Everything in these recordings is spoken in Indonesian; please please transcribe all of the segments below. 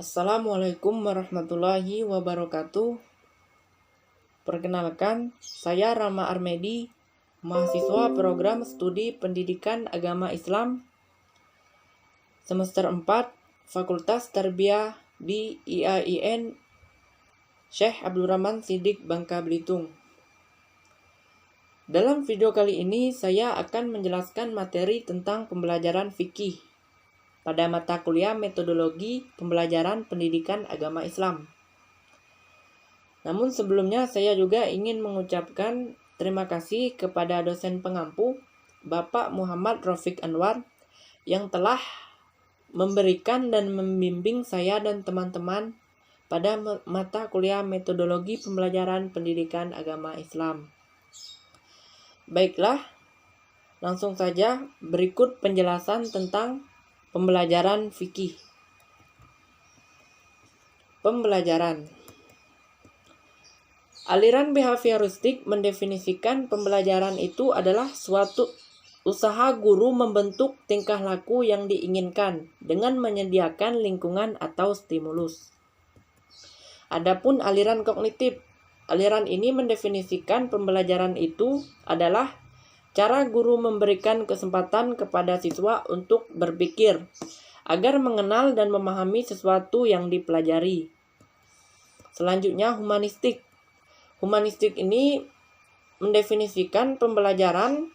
Assalamualaikum warahmatullahi wabarakatuh. Perkenalkan, saya Rama Armedi, mahasiswa program studi pendidikan agama Islam semester 4, Fakultas Tarbiyah di IAIN Syekh Abdul Rahman Siddiq, Bangka Belitung. Dalam video kali ini, saya akan menjelaskan materi tentang pembelajaran fikih pada mata kuliah metodologi pembelajaran pendidikan agama Islam. Namun sebelumnya saya juga ingin mengucapkan terima kasih kepada dosen pengampu Bapak Muhammad Rafiq Anwar yang telah memberikan dan membimbing saya dan teman-teman pada mata kuliah metodologi pembelajaran pendidikan agama Islam. Baiklah, langsung saja berikut penjelasan tentang pembelajaran fikih. Pembelajaran. Aliran behavioristik mendefinisikan pembelajaran itu adalah suatu usaha guru membentuk tingkah laku yang diinginkan dengan menyediakan lingkungan atau stimulus. Adapun aliran kognitif, aliran ini mendefinisikan pembelajaran itu adalah cara guru memberikan kesempatan kepada siswa untuk berpikir agar mengenal dan memahami sesuatu yang dipelajari. Selanjutnya, humanistik. Humanistik ini mendefinisikan pembelajaran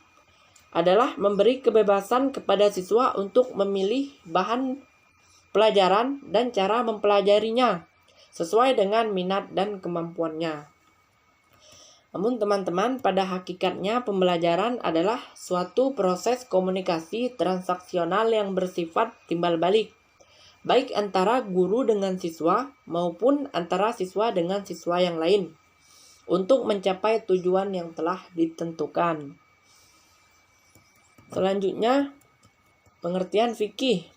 adalah memberi kebebasan kepada siswa untuk memilih bahan pelajaran dan cara mempelajarinya sesuai dengan minat dan kemampuannya. Namun teman-teman, pada hakikatnya pembelajaran adalah suatu proses komunikasi transaksional yang bersifat timbal balik, baik antara guru dengan siswa maupun antara siswa dengan siswa yang lain, untuk mencapai tujuan yang telah ditentukan. Selanjutnya, pengertian fikih.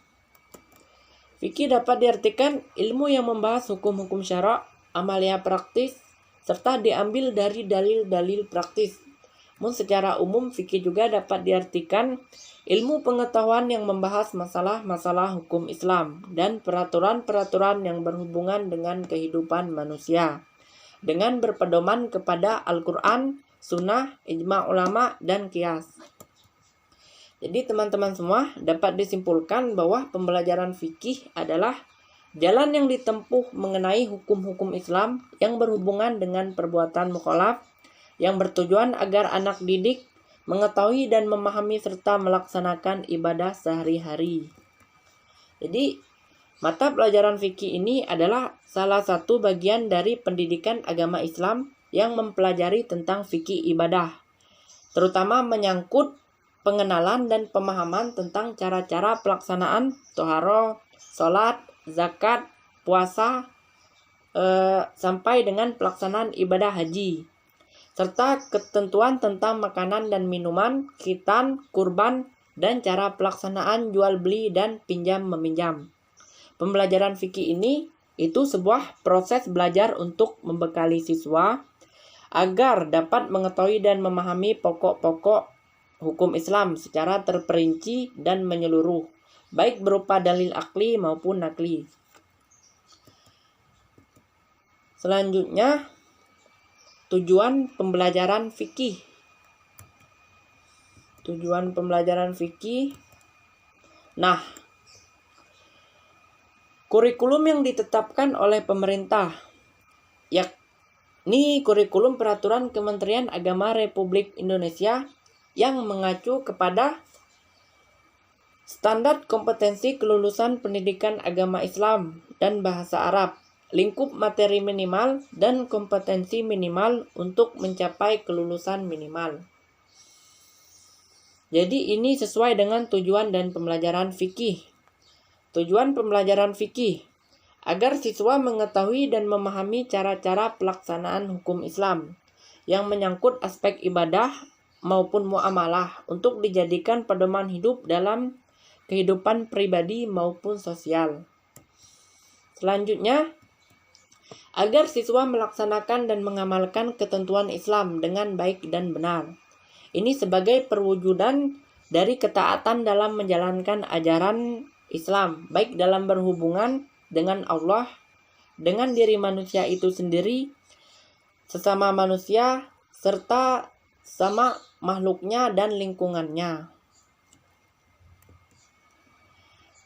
Fikih dapat diartikan ilmu yang membahas hukum-hukum syara', amalia praktis, serta diambil dari dalil-dalil praktis. Namun secara umum, fikih juga dapat diartikan ilmu pengetahuan yang membahas masalah-masalah hukum Islam dan peraturan-peraturan yang berhubungan dengan kehidupan manusia, dengan berpedoman kepada Al-Quran, Sunnah, Ijma' ulama, dan Qiyas. Jadi teman-teman semua, dapat disimpulkan bahwa pembelajaran fikih adalah jalan yang ditempuh mengenai hukum-hukum Islam yang berhubungan dengan perbuatan mukhalaf yang bertujuan agar anak didik mengetahui dan memahami serta melaksanakan ibadah sehari-hari. Jadi, mata pelajaran fikih ini adalah salah satu bagian dari pendidikan agama Islam yang mempelajari tentang fikih ibadah, terutama menyangkut pengenalan dan pemahaman tentang cara-cara pelaksanaan toharoh, sholat, zakat, puasa, sampai dengan pelaksanaan ibadah haji, serta ketentuan tentang makanan dan minuman, khitan, kurban, dan cara pelaksanaan jual beli dan pinjam meminjam. Pembelajaran fikih ini itu sebuah proses belajar untuk membekali siswa agar dapat mengetahui dan memahami pokok-pokok hukum Islam secara terperinci dan menyeluruh, baik berupa dalil akli maupun nakli. Selanjutnya, tujuan pembelajaran fikih. Tujuan pembelajaran fikih. Nah, kurikulum yang ditetapkan oleh pemerintah, yakni kurikulum peraturan Kementerian Agama Republik Indonesia yang mengacu kepada standar kompetensi kelulusan pendidikan agama Islam dan bahasa Arab, lingkup materi minimal, dan kompetensi minimal untuk mencapai kelulusan minimal. Jadi ini sesuai dengan tujuan dan pembelajaran fikih. Tujuan pembelajaran fikih agar siswa mengetahui dan memahami cara-cara pelaksanaan hukum Islam yang menyangkut aspek ibadah maupun muamalah untuk dijadikan pedoman hidup dalam kehidupan pribadi maupun sosial. Selanjutnya, agar siswa melaksanakan dan mengamalkan ketentuan Islam dengan baik dan benar. Ini sebagai perwujudan dari ketaatan dalam menjalankan ajaran Islam, baik dalam berhubungan dengan Allah, dengan diri manusia itu sendiri, sesama manusia, serta sama makhluknya dan lingkungannya.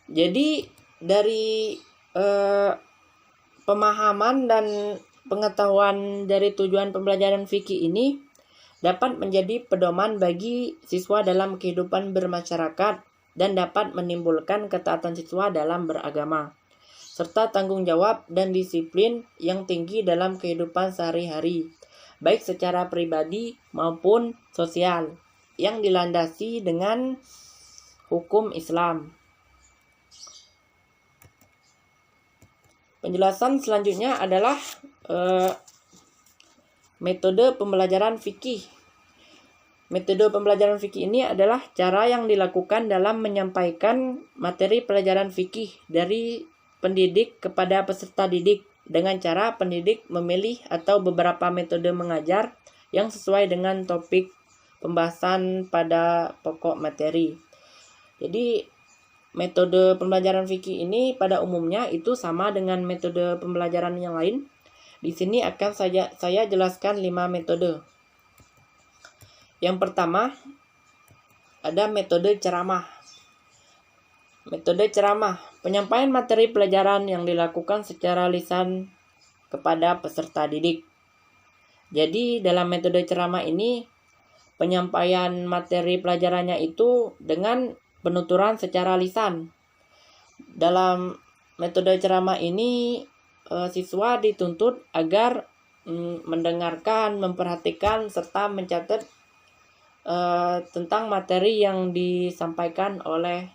Jadi dari pemahaman dan pengetahuan dari tujuan pembelajaran fikih ini dapat menjadi pedoman bagi siswa dalam kehidupan bermasyarakat dan dapat menimbulkan ketaatan siswa dalam beragama, serta tanggung jawab dan disiplin yang tinggi dalam kehidupan sehari-hari, baik secara pribadi maupun sosial, yang dilandasi dengan hukum Islam. Penjelasan selanjutnya adalah metode pembelajaran fikih. Metode pembelajaran fikih ini adalah cara yang dilakukan dalam menyampaikan materi pelajaran fikih dari pendidik kepada peserta didik dengan cara pendidik memilih atau beberapa metode mengajar yang sesuai dengan topik pembahasan pada pokok materi. Jadi metode pembelajaran fikih ini pada umumnya itu sama dengan metode pembelajaran yang lain. Di sini akan saya jelaskan 5 metode. Yang pertama, ada metode ceramah. Metode ceramah, penyampaian materi pelajaran yang dilakukan secara lisan kepada peserta didik. Jadi dalam metode ceramah ini, penyampaian materi pelajarannya itu dengan penuturan secara lisan. Dalam metode ceramah ini, siswa dituntut agar mendengarkan, memperhatikan, serta mencatat tentang materi yang disampaikan oleh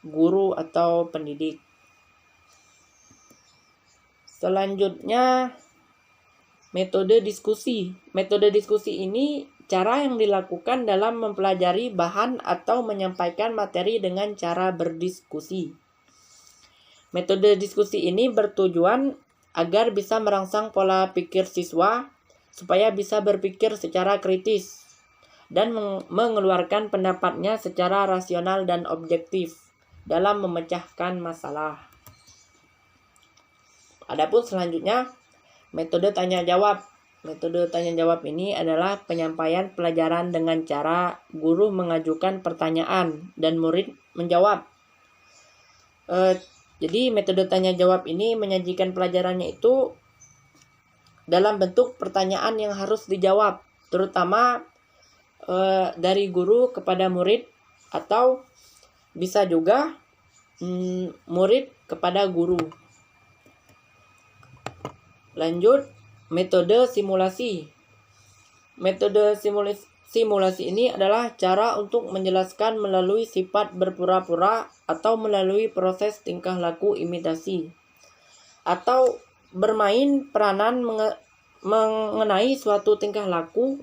guru atau pendidik. Selanjutnya, metode diskusi. Metode diskusi ini cara yang dilakukan dalam mempelajari bahan atau menyampaikan materi dengan cara berdiskusi. Metode diskusi ini bertujuan agar bisa merangsang pola pikir siswa supaya bisa berpikir secara kritis dan mengeluarkan pendapatnya secara rasional dan objektif dalam memecahkan masalah. Adapun selanjutnya, metode tanya jawab. Metode tanya jawab ini adalah penyampaian pelajaran dengan cara guru mengajukan pertanyaan dan murid menjawab. Jadi metode tanya jawab ini menyajikan pelajarannya itu dalam bentuk pertanyaan yang harus dijawab, terutama dari guru kepada murid atau bisa juga murid kepada guru. Lanjut, metode simulasi. Metode simulasi ini adalah cara untuk menjelaskan melalui sifat berpura-pura atau melalui proses tingkah laku imitasi, atau bermain peranan mengenai suatu tingkah laku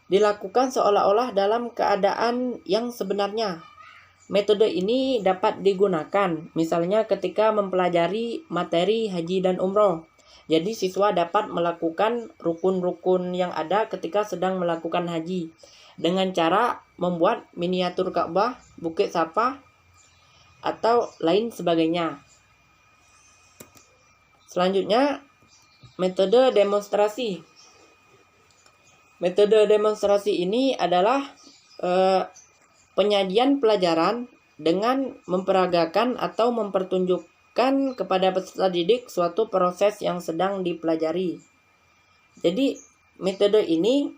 dilakukan seolah-olah dalam keadaan yang sebenarnya. Metode ini dapat digunakan misalnya ketika mempelajari materi haji dan umroh. Jadi siswa dapat melakukan rukun-rukun yang ada ketika sedang melakukan haji dengan cara membuat miniatur Ka'bah, Bukit Safa, atau lain sebagainya. Selanjutnya, metode demonstrasi. Metode demonstrasi ini adalah penyajian pelajaran dengan memperagakan atau mempertunjukkan kepada peserta didik suatu proses yang sedang dipelajari. Jadi, metode ini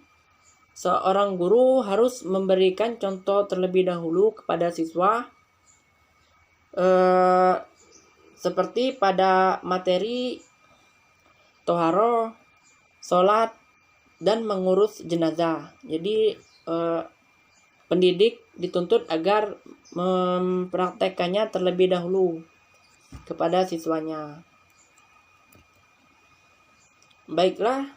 seorang guru harus memberikan contoh terlebih dahulu kepada siswa seperti pada materi toharo, sholat, dan mengurus jenazah. Jadi pendidik dituntut agar mempraktekannya terlebih dahulu kepada siswanya. Baiklah,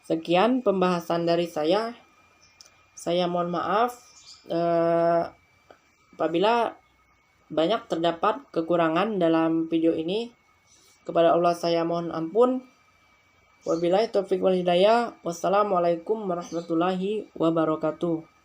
sekian pembahasan dari saya. Saya mohon maaf apabila banyak terdapat kekurangan dalam video ini. Kepada Allah saya mohon ampun. Wabillahi taufiq wal hidayah. Wassalamualaikum warahmatullahi wabarakatuh.